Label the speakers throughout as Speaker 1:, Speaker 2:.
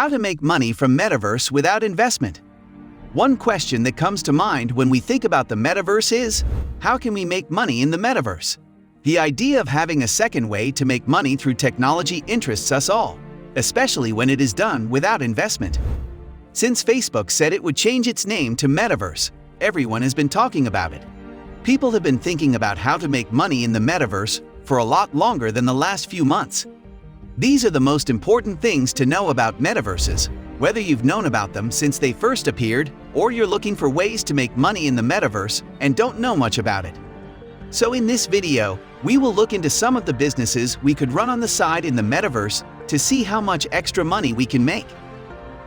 Speaker 1: How to make money from Metaverse without investment. One question that comes to mind when we think about the Metaverse is, how can we make money in the Metaverse? The idea of having a second way to make money through technology interests us all, especially when it is done without investment. Since Facebook said it would change its name to Metaverse, everyone has been talking about it. People have been thinking about how to make money in the Metaverse for a lot longer than the last few months. These are the most important things to know about Metaverses, whether you've known about them since they first appeared or you're looking for ways to make money in the Metaverse and don't know much about it. So in this video, we will look into some of the businesses we could run on the side in the Metaverse to see how much extra money we can make.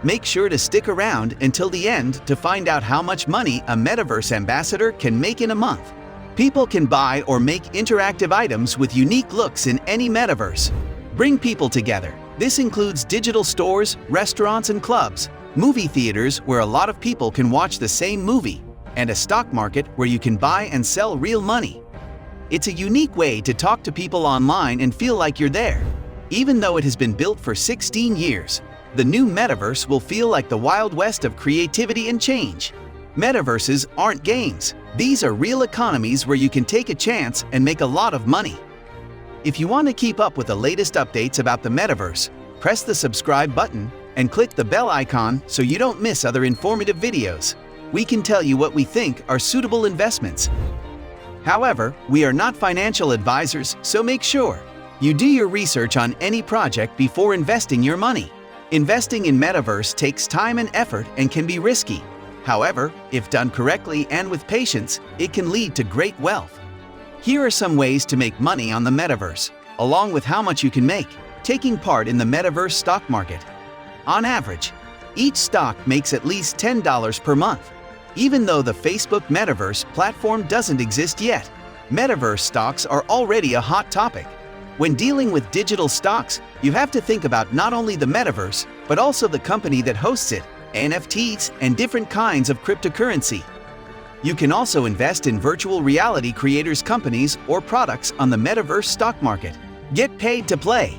Speaker 1: Make sure to stick around until the end to find out how much money a Metaverse ambassador can make in a month. People can buy or make interactive items with unique looks in any Metaverse. Bring people together. This includes digital stores, restaurants and clubs, movie theaters where a lot of people can watch the same movie, and a stock market where you can buy and sell real money. It's a unique way to talk to people online and feel like you're there. Even though it has been built for 16 years, the new Metaverse will feel like the Wild West of creativity and change. Metaverses aren't games. These are real economies where you can take a chance and make a lot of money. If you want to keep up with the latest updates about the Metaverse, press the subscribe button and click the bell icon so you don't miss other informative videos. We can tell you what we think are suitable investments. However, we are not financial advisors, so make sure you do your research on any project before investing your money. Investing in Metaverse takes time and effort and can be risky. However, if done correctly and with patience, it can lead to great wealth. Here are some ways to make money on the Metaverse, along with how much you can make taking part in the Metaverse stock market. On average, each stock makes at least $10 per month. Even though the Facebook Metaverse platform doesn't exist yet, Metaverse stocks are already a hot topic. When dealing with digital stocks, you have to think about not only the Metaverse, but also the company that hosts it, NFTs, and different kinds of cryptocurrency. You can also invest in virtual reality creators' companies or products on the Metaverse stock market. Get paid to play.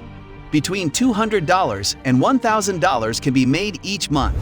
Speaker 1: Between $200 and $1,000 can be made each month.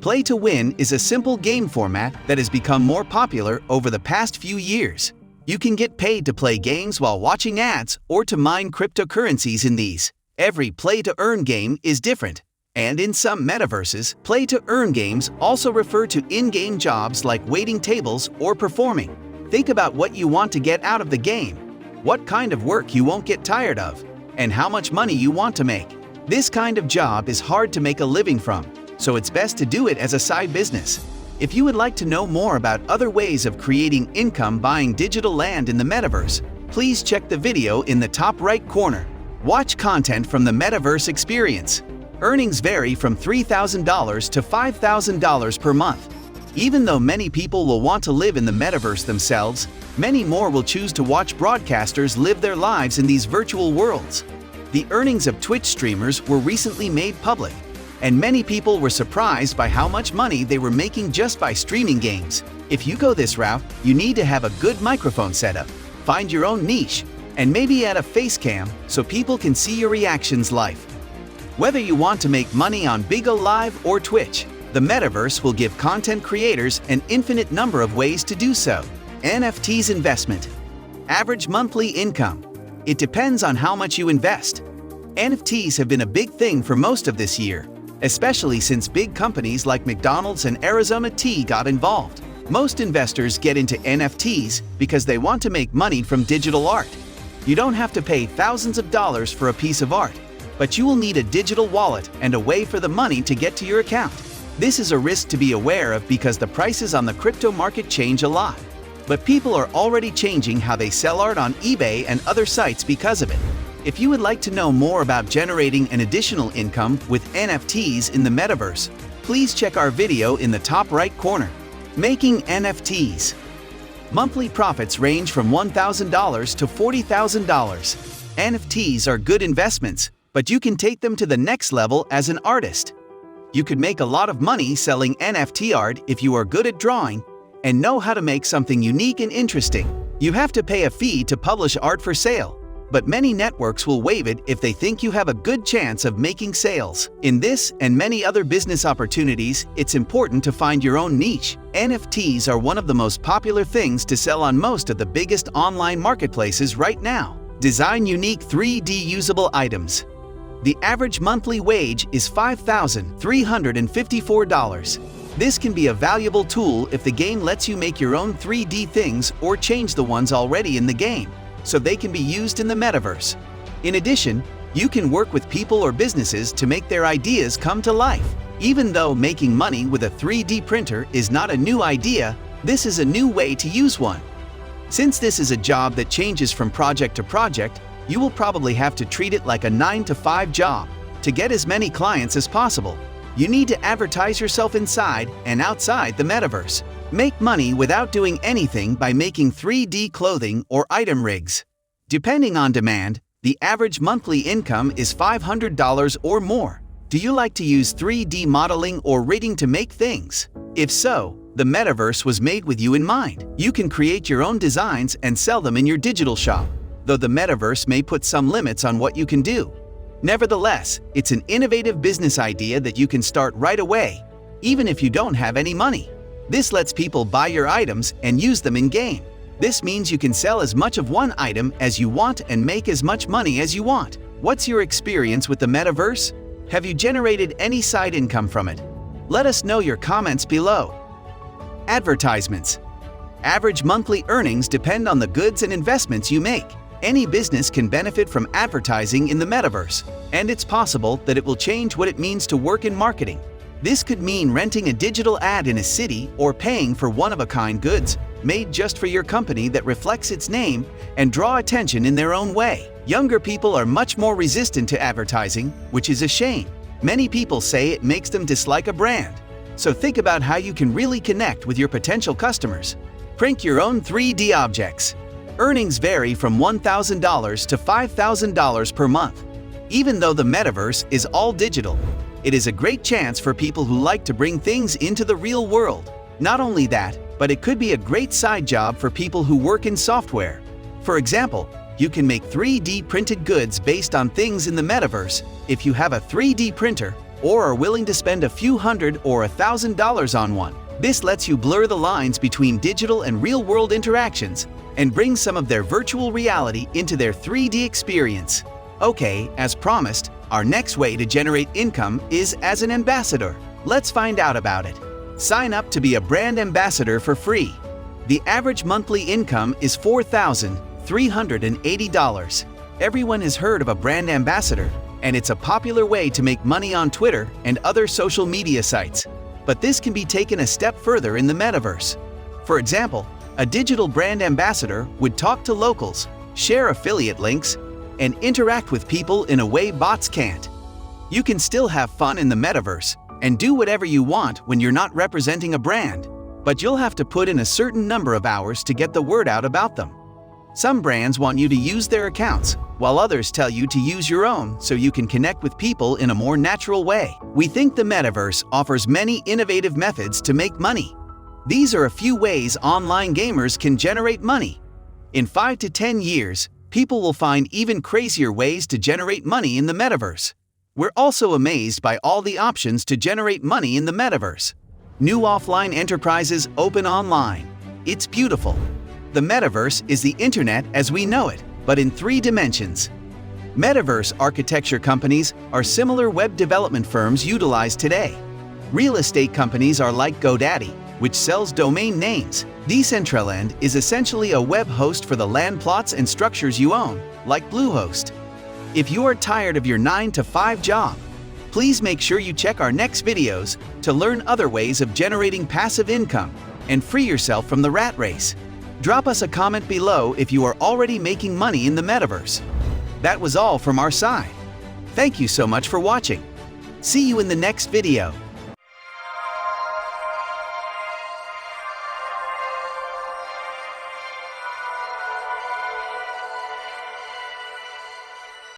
Speaker 1: Play to win is a simple game format that has become more popular over the past few years. You can get paid to play games while watching ads or to mine cryptocurrencies in these. Every play-to-earn game is different. And in some Metaverses, play-to-earn games also refer to in-game jobs like waiting tables or performing. Think about what you want to get out of the game, what kind of work you won't get tired of, and how much money you want to make. This kind of job is hard to make a living from, so it's best to do it as a side business. If you would like to know more about other ways of creating income buying digital land in the Metaverse, please check the video in the top right corner. Watch content from the Metaverse experience. Earnings vary from $3,000 to $5,000 per month. Even though many people will want to live in the Metaverse themselves, many more will choose to watch broadcasters live their lives in these virtual worlds. The earnings of Twitch streamers were recently made public, and many people were surprised by how much money they were making just by streaming games. If you go this route, you need to have a good microphone setup, find your own niche, and maybe add a face cam so people can see your reactions live. Whether you want to make money on Bigo Live or Twitch, the Metaverse will give content creators an infinite number of ways to do so. NFTs Investment. Average monthly income. It depends on how much you invest. NFTs have been a big thing for most of this year, especially since big companies like McDonald's and Arizona Tea got involved. Most investors get into NFTs because they want to make money from digital art. You don't have to pay thousands of dollars for a piece of art, but you will need a digital wallet and a way for the money to get to your account. This is a risk to be aware of because the prices on the crypto market change a lot. But people are already changing how they sell art on eBay and other sites because of it. If you would like to know more about generating an additional income with NFTs in the Metaverse, please check our video in the top right corner. Making NFTs. Monthly profits range from $1,000 to $40,000. NFTs are good investments, but you can take them to the next level as an artist. You could make a lot of money selling NFT art if you are good at drawing and know how to make something unique and interesting. You have to pay a fee to publish art for sale, but many networks will waive it if they think you have a good chance of making sales. In this and many other business opportunities, it's important to find your own niche. NFTs are one of the most popular things to sell on most of the biggest online marketplaces right now. Design unique 3D usable items. The average monthly wage is $5,354. This can be a valuable tool if the game lets you make your own 3D things or change the ones already in the game, so they can be used in the metaverse. In addition, you can work with people or businesses to make their ideas come to life. Even though making money with a 3D printer is not a new idea, this is a new way to use one. Since this is a job that changes from project to project, you will probably have to treat it like a 9-to-5 job. To get as many clients as possible, you need to advertise yourself inside and outside the metaverse. Make money without doing anything by making 3D clothing or item rigs. Depending on demand, the average monthly income is $500 or more. Do you like to use 3D modeling or rigging to make things? If so, the metaverse was made with you in mind. You can create your own designs and sell them in your digital shop, though the metaverse may put some limits on what you can do. Nevertheless, it's an innovative business idea that you can start right away, even if you don't have any money. This lets people buy your items and use them in-game. This means you can sell as much of one item as you want and make as much money as you want. What's your experience with the metaverse? Have you generated any side income from it? Let us know your comments below. Advertisements. Average monthly earnings depend on the goods and investments you make. Any business can benefit from advertising in the metaverse, and it's possible that it will change what it means to work in marketing. This could mean renting a digital ad in a city or paying for one-of-a-kind goods made just for your company that reflects its name and draw attention in their own way. Younger people are much more resistant to advertising, which is a shame. Many people say it makes them dislike a brand. So think about how you can really connect with your potential customers. Print your own 3D objects. Earnings vary from $1,000 to $5,000 per month. Even though the metaverse is all digital, it is a great chance for people who like to bring things into the real world. Not only that, but it could be a great side job for people who work in software. For example, you can make 3D printed goods based on things in the metaverse if you have a 3D printer or are willing to spend a few $100 or $1,000 on one. This lets you blur the lines between digital and real-world interactions and bring some of their virtual reality into their 3D experience. Okay, as promised, our next way to generate income is as an ambassador. Let's find out about it. Sign up to be a brand ambassador for free. The average monthly income is $4,380. Everyone has heard of a brand ambassador, and it's a popular way to make money on Twitter and other social media sites. But this can be taken a step further in the metaverse. For example, a digital brand ambassador would talk to locals, share affiliate links, and interact with people in a way bots can't. You can still have fun in the metaverse and do whatever you want when you're not representing a brand, but you'll have to put in a certain number of hours to get the word out about them. Some brands want you to use their accounts, while others tell you to use your own so you can connect with people in a more natural way. We think the metaverse offers many innovative methods to make money. These are a few ways online gamers can generate money. In 5 to 10 years, people will find even crazier ways to generate money in the metaverse. We're also amazed by all the options to generate money in the metaverse. New offline enterprises open online. It's beautiful. The metaverse is the internet as we know it, but in 3 dimensions. Metaverse architecture companies are similar web development firms utilized today. Real estate companies are like GoDaddy, which sells domain names. Decentraland is essentially a web host for the land plots and structures you own, like Bluehost. If you are tired of your 9-to-5 job, please make sure you check our next videos to learn other ways of generating passive income and free yourself from the rat race. Drop us a comment below if you are already making money in the metaverse. That was all from our side. Thank you so much for watching. See you in the next video.